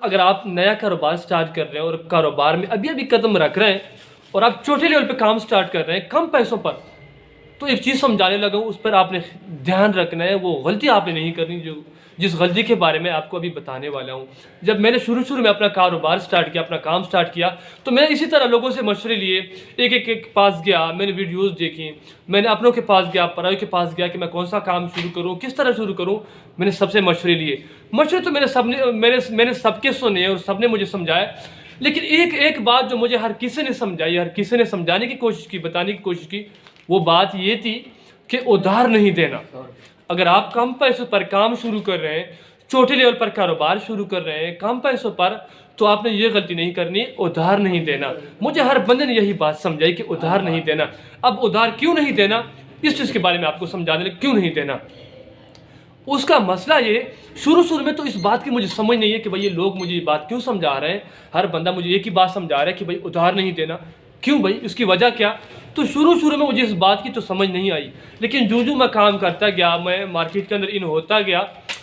अगर आप नया कारोबार स्टार्ट कर रहे हैं और कारोबार में अभी अभी कदम रख रहे हैं और आप छोटे लेवल पे काम स्टार्ट कर रहे हैं कम पैसों पर, तो एक चीज़ समझाने लगा हूँ, उस पर आपने ध्यान रखना है। वो गलती आपने नहीं करनी जो जिस गलती के बारे में आपको अभी बताने वाला हूँ। जब मैंने शुरू में अपना कारोबार स्टार्ट किया, अपना काम स्टार्ट किया, तो मैंने इसी तरह लोगों से मशवरे लिए, एक पास गया, मैंने वीडियोज़ देखी, मैंने अपनों के पास गया, परायों के पास गया कि मैं कौन सा काम शुरू करूँ, किस तरह शुरू करूँ। मैंने सबसे मशवरे लिए। मशवरे तो मैंने सबके सुने और सबने मुझे समझाया, लेकिन एक बात जो मुझे हर किसी ने समझाई, हर किसी ने समझाने की कोशिश की, बताने की कोशिश की, वो बात ये थी कि उधार नहीं देना। अगर आप कम पैसों पर काम शुरू कर रहे हैं, छोटे लेवल पर कारोबार शुरू कर रहे हैं कम पैसों पर, तो आपने ये गलती नहीं करनी, उधार नहीं देना। मुझे हर बंदे ने यही बात समझाई कि उधार नहीं देना। अब उधार क्यों नहीं देना, इस चीज़ के बारे में आपको समझाने लगे क्यों नहीं देना। उसका मसला ये, शुरू में तो इस बात की मुझे समझ नहीं है कि भाई ये लोग मुझे ये बात क्यों समझा रहे हैं। हर बंदा मुझे एक ही बात समझा रहा है कि भाई उधार नहीं देना। क्यों भाई, इसकी वजह क्या? तो शुरू में मुझे इस बात की तो समझ नहीं आई, लेकिन जो मैं काम करता गया, मैं मार्केट के अंदर इन होता गया,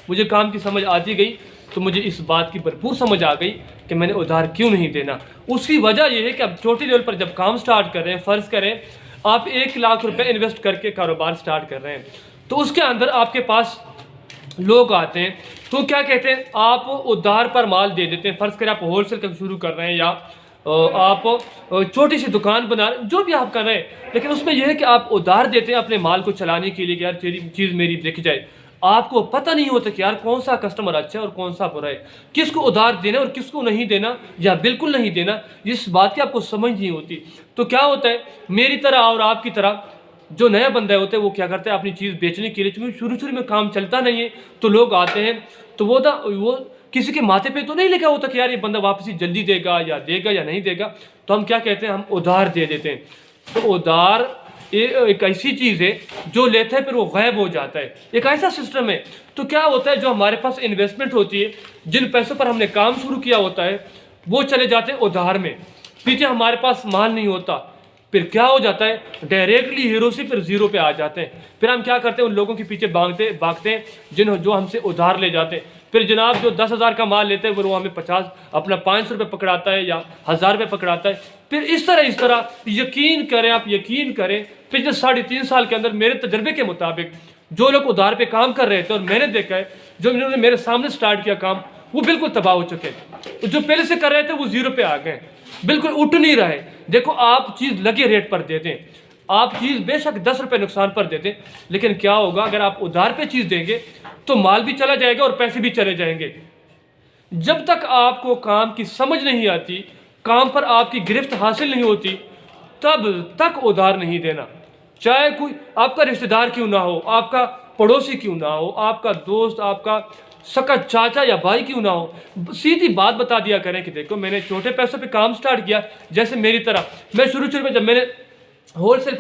मुझे काम की समझ आती गई, तो मुझे इस बात की भरपूर समझ आ गई कि मैंने उधार क्यों नहीं देना। उसकी वजह यह है कि अब छोटे लेवल पर जब काम स्टार्ट कर रहे हैं, फ़र्ज़ करें आप 1 लाख रुपए इन्वेस्ट करके कारोबार स्टार्ट कर रहे हैं, तो उसके अंदर आपके पास लोग आते हैं, तो क्या कहते हैं, आप उधार पर माल दे देते हैं। फ़र्ज़ करें आप होलसेल का शुरू कर रहे हैं या आप छोटी सी दुकान बना रहे हैं, जो भी आप कर रहे हैं, लेकिन उसमें यह है कि आप उधार देते हैं अपने माल को चलाने के लिए कि यार तेरी चीज़ मेरी बिक जाए। आपको पता नहीं होता कि यार कौन सा कस्टमर अच्छा है और कौन सा बुरा है, किसको उधार देना और किसको नहीं देना या बिल्कुल नहीं देना, इस बात की आपको समझ नहीं होती। तो क्या होता है, मेरी तरह और आपकी तरह जो नया बंदा होता है वो क्या करता है, अपनी चीज़ बेचने के लिए, क्योंकि शुरू में काम चलता नहीं है, तो लोग आते हैं, तो वो किसी के माथे पे तो नहीं लिखा होता कि यार ये बंदा वापसी जल्दी देगा या नहीं देगा, तो हम क्या कहते हैं, हम उधार दे देते हैं। तो उधार एक ऐसी चीज़ है जो लेते हैं फिर वो गायब हो जाता है, एक ऐसा सिस्टम है। तो क्या होता है, जो हमारे पास इन्वेस्टमेंट होती है, जिन पैसों पर हमने काम शुरू किया होता है, वो चले जाते हैं उधार में। पीछे हमारे पास माल नहीं होता, फिर क्या हो जाता है, डायरेक्टली हीरो से फिर जीरो पे आ जाते हैं। फिर हम क्या करते हैं, उन लोगों के पीछे भागते हैं जो हमसे उधार ले जाते हैं। फिर जनाब जो 10,000 का माल लेते हैं वो हमें 50 अपना 500 रुपये पकड़ाता है या 1000 रुपये पकड़ाता है। फिर इस तरह यकीन करें, आप यकीन करें, पिछले 3.5 साल के अंदर मेरे तजर्बे के मुताबिक जो लोग उधार पे काम कर रहे थे और मैंने देखा है, जो इन्होंने मेरे सामने स्टार्ट किया काम, वो बिल्कुल तबाह हो चुके हैं। जो पहले से कर रहे थे वो जीरो पे आ गए, बिल्कुल उठ नहीं रहे। देखो, आप चीज़ लगे रेट पर दे दें, आप चीज़ बेशक 10 रुपये नुकसान पर दे दें, लेकिन क्या होगा, अगर आप उधार पे चीज़ देंगे तो माल भी चला जाएगा और पैसे भी चले जाएंगे। जब तक आपको काम की समझ नहीं आती, काम पर आपकी गिरफ्त हासिल नहीं होती, तब तक उधार नहीं देना। चाहे कोई आपका रिश्तेदार क्यों ना हो, आपका पड़ोसी क्यों ना हो, आपका दोस्त, आपका सका चाचा या भाई क्यों ना हो, सीधी बात बता दिया करें कि देखो मैंने छोटे पैसों पे काम स्टार्ट किया। जैसे मेरी तरह, मैं शुरू में जब मैंने होलसेल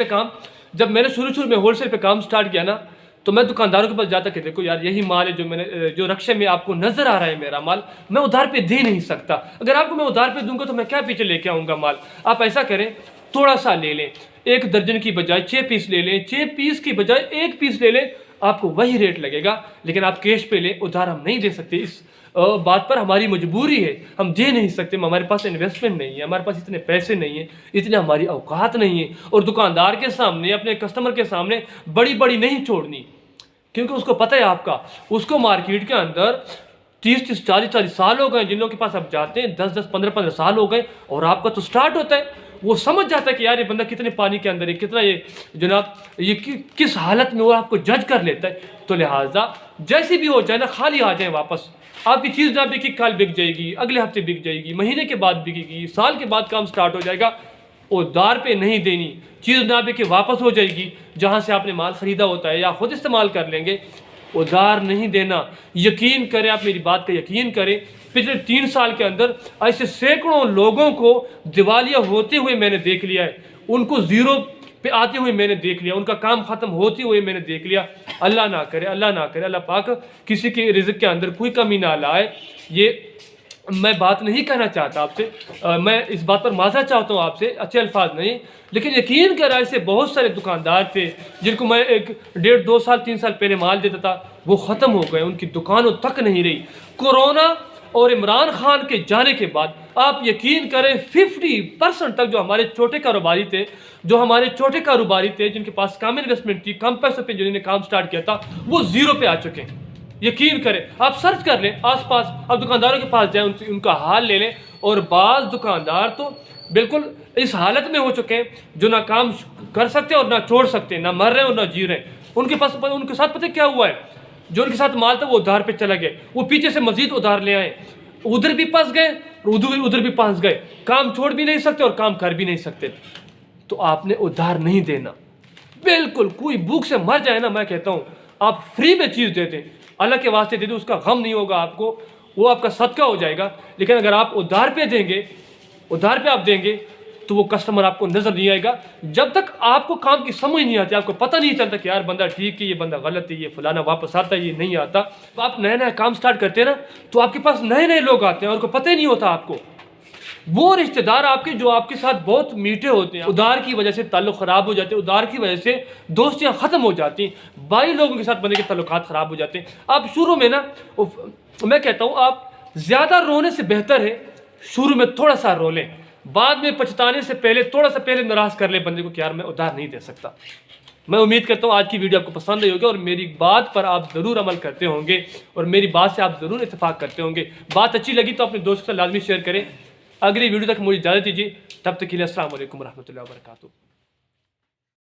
पे काम स्टार्ट किया ना, तो मैं दुकानदारों के पास जाता कि देखो यार यही माल है जो रक्शे में आपको नजर आ रहा है, मेरा माल मैं उधार पे दे नहीं सकता। अगर आपको मैं उधार पे दूंगा तो मैं क्या पीछे लेके आऊँगा माल। आप ऐसा करें, थोड़ा सा ले लें, 1 दर्जन की बजाय 6 पीस ले लें, 6 पीस की बजाय 1 पीस ले लें, आपको वही रेट लगेगा, लेकिन आप कैश पे लें, उधार हम नहीं दे सकते। इस बात पर हमारी मजबूरी है, हम दे नहीं सकते, हमारे पास इन्वेस्टमेंट नहीं है, हमारे पास इतने पैसे नहीं है, इतने हमारी औकात नहीं है। और दुकानदार के सामने, अपने कस्टमर के सामने बड़ी नहीं छोड़नी, क्योंकि उसको पता है आपका, उसको मार्केट के अंदर 30 40 साल हो गए, जिन लोगों के पास आप जाते हैं 10 15 साल हो गए, और आपका तो स्टार्ट होता है, वो समझ जाता है कि यार ये बंदा कितने पानी के अंदर है, कितना ये जनाब ये किस हालत में, वो आपको जज कर लेता है। तो लिहाजा जैसी भी हो जाए ना, खाली आ जाए वापस। आपकी चीज़ ना बिकी, कल बिक जाएगी, अगले हफ्ते बिक जाएगी, महीने के बाद बिकेगी, साल के बाद काम स्टार्ट हो जाएगा। उधार पे नहीं देनी, चीज़ ना बिके वापस हो जाएगी जहाँ से आपने माल ख़रीदा होता है, या खुद इस्तेमाल कर लेंगे। उधार नहीं देना, यकीन करें, आप मेरी बात का यकीन करें, पिछले 3 साल के अंदर ऐसे सैकड़ों लोगों को दिवालिया होते हुए मैंने देख लिया है, उनको ज़ीरो पे आते हुए मैंने देख लिया, उनका काम ख़त्म होते हुए मैंने देख लिया। अल्लाह ना करे, अल्लाह पाक किसी के रिज़्क़ के अंदर कोई कमी ना लाए। ये मैं बात नहीं कहना चाहता आपसे, मैं इस बात पर माज़रत चाहता हूँ आपसे, अच्छे अल्फाज नहीं, लेकिन यकीन कर ऐसे बहुत सारे दुकानदार थे जिनको मैं 1 2 साल 3 साल पहले माल देता था, वो ख़त्म हो गए, उनकी दुकानों तक नहीं रही। कोरोना और इमरान खान के जाने के बाद आप यकीन करें 50% तक जो हमारे छोटे कारोबारी थे, जिनके पास कम इन्वेस्टमेंट थी, कम पैसों पे जिन्होंने काम स्टार्ट किया था, वो जीरो पे आ चुके हैं। यकीन करें, आप सर्च कर लें आसपास, आप दुकानदारों के पास जाएं, उनका हाल ले लें, और बाज़ दुकानदार तो बिल्कुल इस हालत में हो चुके हैं जो ना काम कर सकते और ना छोड़ सकते, ना मर रहे हैं और ना जी रहे हैं। उनके साथ पता क्या हुआ है, जो उनके साथ माल था वो उधार पे चला गया, वो पीछे से मजीद उधार ले आए, उधर भी फंस गए और उधर भी फंस गए, काम छोड़ भी नहीं सकते और काम कर भी नहीं सकते। तो आपने उधार नहीं देना, बिल्कुल। कोई भूख से मर जाए ना, मैं कहता हूँ आप फ्री में चीज़ दे दें, अल्लाह के वास्ते दे दें, उसका गम नहीं होगा आपको, वो आपका सदका हो जाएगा। लेकिन अगर आप उधार पे आप देंगे तो वो कस्टमर आपको नजर नहीं आएगा। जब तक आपको काम की समझ नहीं आती, आपको पता नहीं चलता कि यार बंदा ठीक है, ये बंदा गलत है, ये फलाना वापस आता है, ये नहीं आता। तो आप नया नया काम स्टार्ट करते हैं ना, तो आपके पास नए नए लोग आते हैं और उनको पता ही नहीं होता आपको। वो रिश्तेदार आपके जो आपके साथ बहुत मीठे होते हैं, उधार की वजह से ताल्लुक ख़राब हो जाते हैं, उधार की वजह से दोस्तियाँ ख़त्म हो जाती हैं, बाई लोगों के साथ बंदे के ताल्लुकात ख़राब हो जाते हैं। आप शुरू में ना, मैं कहता हूँ आप ज़्यादा रोने से बेहतर है शुरू में थोड़ा सा रो लें, बाद में पछताने से पहले थोड़ा सा पहले नाराज़ कर ले बंदे को कि यार मैं उधार नहीं दे सकता। मैं उम्मीद करता हूँ आज की वीडियो आपको पसंद आई होगी और मेरी बात पर आप ज़रूर अमल करते होंगे और मेरी बात से आप ज़रूर इत्तेफाक करते होंगे। बात अच्छी लगी तो अपने दोस्तों के साथ लाजमी शेयर करें। अगली वीडियो तक मुझे इजाज़त दीजिए, तब तक के लिए अस्सलाम वालेकुम रहमतुल्लाहि व बरकातुहू।